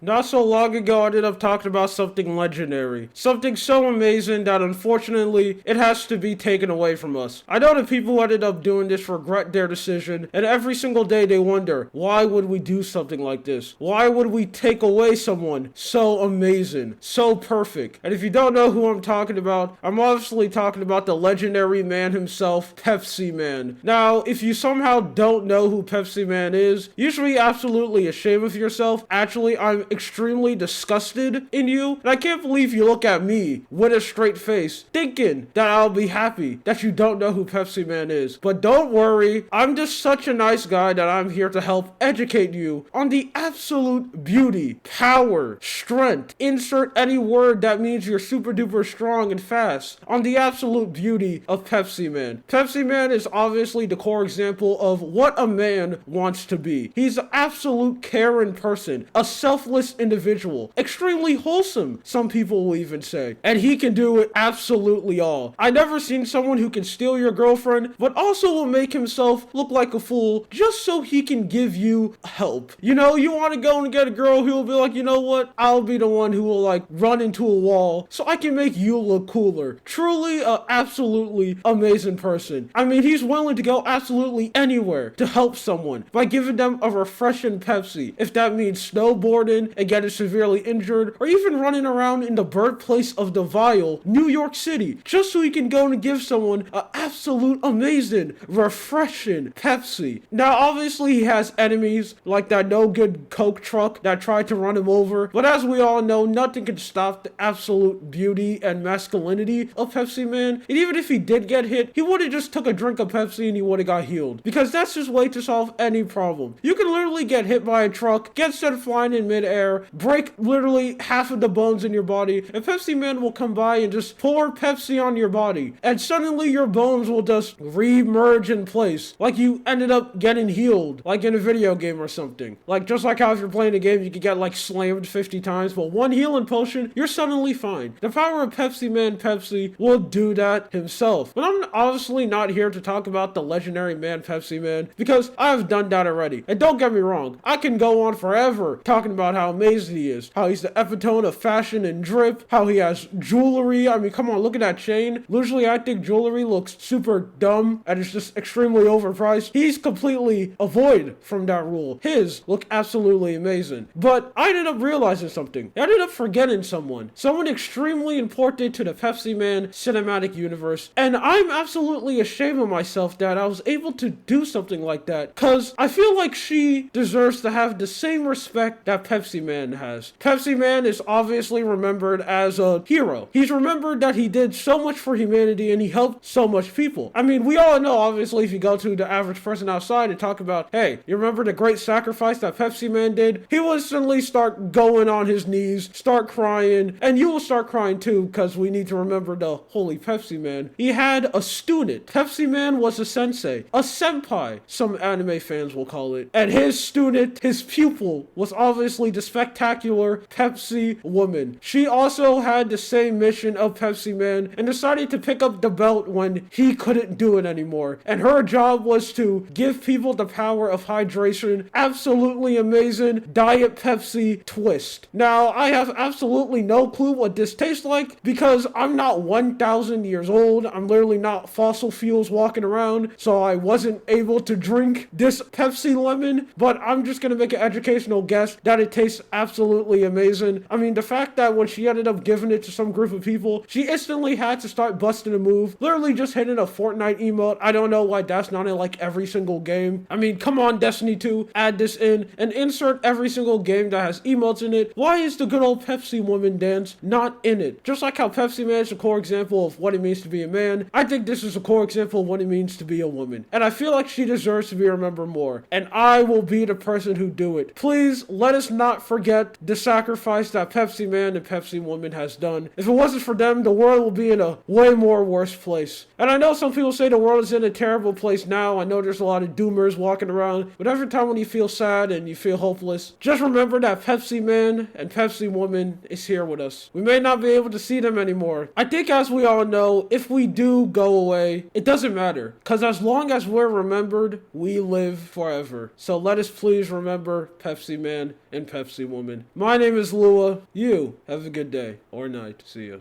Not so long ago, I ended up talking about something legendary. Something so amazing that unfortunately, it has to be taken away from us. I know that people who ended up doing this regret their decision, and every single day they wonder, why would we do something like this? Why would we take away someone so amazing, so perfect? And if you don't know who I'm talking about, I'm obviously talking about the legendary man himself, Pepsi Man. Now, if you somehow don't know who Pepsi Man is, you should be absolutely ashamed of yourself. Actually, I'm extremely disgusted in you, and I can't believe you look at me with a straight face thinking that I'll be happy that you don't know who Pepsi Man is. But don't worry, I'm just such a nice guy that I'm here to help educate you on the absolute beauty, power, strength, insert any word that means you're super duper strong and fast, on the absolute beauty of Pepsi Man. Pepsi Man is obviously the core example of what a man wants to be. He's an absolute caring person, a selfless individual, extremely wholesome, some people will even say, and he can do it absolutely all. I never seen someone who can steal your girlfriend, but also will make himself look like a fool just so he can give you help. You know, you want to go and get a girl who will be like, you know what, I'll be the one who will like run into a wall so I can make you look cooler. Truly a absolutely amazing person. I mean, he's willing to go absolutely anywhere to help someone by giving them a refreshing Pepsi, if that means snowboarding and getting severely injured, or even running around in the birthplace of the vile, New York City, just so he can go and give someone an absolute amazing, refreshing Pepsi. Now, obviously, he has enemies, like that no-good Coke truck that tried to run him over, but as we all know, nothing can stop the absolute beauty and masculinity of Pepsi Man, and even if he did get hit, he would have just took a drink of Pepsi and he would have got healed, because that's his way to solve any problem. You can literally get hit by a truck, get sent flying in midair, break literally half of the bones in your body, and Pepsi Man will come by and just pour Pepsi on your body, and suddenly your bones will just re-merge in place, like you ended up getting healed, like in a video game or something. Like, just like how if you're playing a game, you could get like slammed 50 times, but one healing potion, you're suddenly fine. The power of Pepsi Man Pepsi will do that himself. But I'm obviously not here to talk about the legendary man Pepsi Man, because I've done that already. And don't get me wrong, I can go on forever talking about how amazing he is, how he's the epitome of fashion and drip, how he has jewelry. I mean, come on, look at that chain. Usually I think jewelry looks super dumb and it's just extremely overpriced. He's completely avoid from that rule. His look absolutely amazing. But I ended up realizing something. I ended up forgetting someone extremely important to the Pepsi Man cinematic universe, and I'm absolutely ashamed of myself that I was able to do something like that, because I feel like she deserves to have the same respect that Pepsi Man has. Pepsi Man is obviously remembered as a hero. He's remembered that he did so much for humanity and he helped so much people. I mean, we all know, obviously, if you go to the average person outside and talk about, hey, you remember the great sacrifice that Pepsi Man did? He will instantly start going on his knees, start crying, and you will start crying too, because we need to remember the holy Pepsi Man. He had a student. Pepsi Man was a sensei, a senpai, some anime fans will call it, and his student, his pupil, was obviously the spectacular Pepsi woman. She also had the same mission of Pepsi Man and decided to pick up the belt when he couldn't do it anymore. And her job was to give people the power of hydration. Absolutely amazing Diet Pepsi twist. Now, I have absolutely no clue what this tastes like because I'm not 1,000 years old. I'm literally not fossil fuels walking around, so I wasn't able to drink this Pepsi lemon, but I'm just gonna make an educational guess that it tastes absolutely amazing. I mean, the fact that when she ended up giving it to some group of people, she instantly had to start busting a move, literally just hitting a Fortnite emote. I don't know why that's not in like every single game. I mean, come on, Destiny 2, add this in and insert every single game that has emotes in it. Why is the good old Pepsi woman dance not in it? Just like how Pepsi Man is a core example of what it means to be a man, I think this is a core example of what it means to be a woman. And I feel like she deserves to be remembered more. And I will be the person who do it. Please let us not forget the sacrifice that Pepsi Man and Pepsi Woman has done. If it wasn't for them, the world will be in a way more worse place. And I know some people say the world is in a terrible place now. I know there's a lot of doomers walking around. But every time when you feel sad and you feel hopeless, just remember that Pepsi Man and Pepsi Woman is here with us. We may not be able to see them anymore. I think, as we all know, if we do go away, it doesn't matter. Because as long as we're remembered, we live forever. So let us please remember Pepsi Man and Pepsi Pepsi woman. My name is Lua. You have a good day or night. See ya.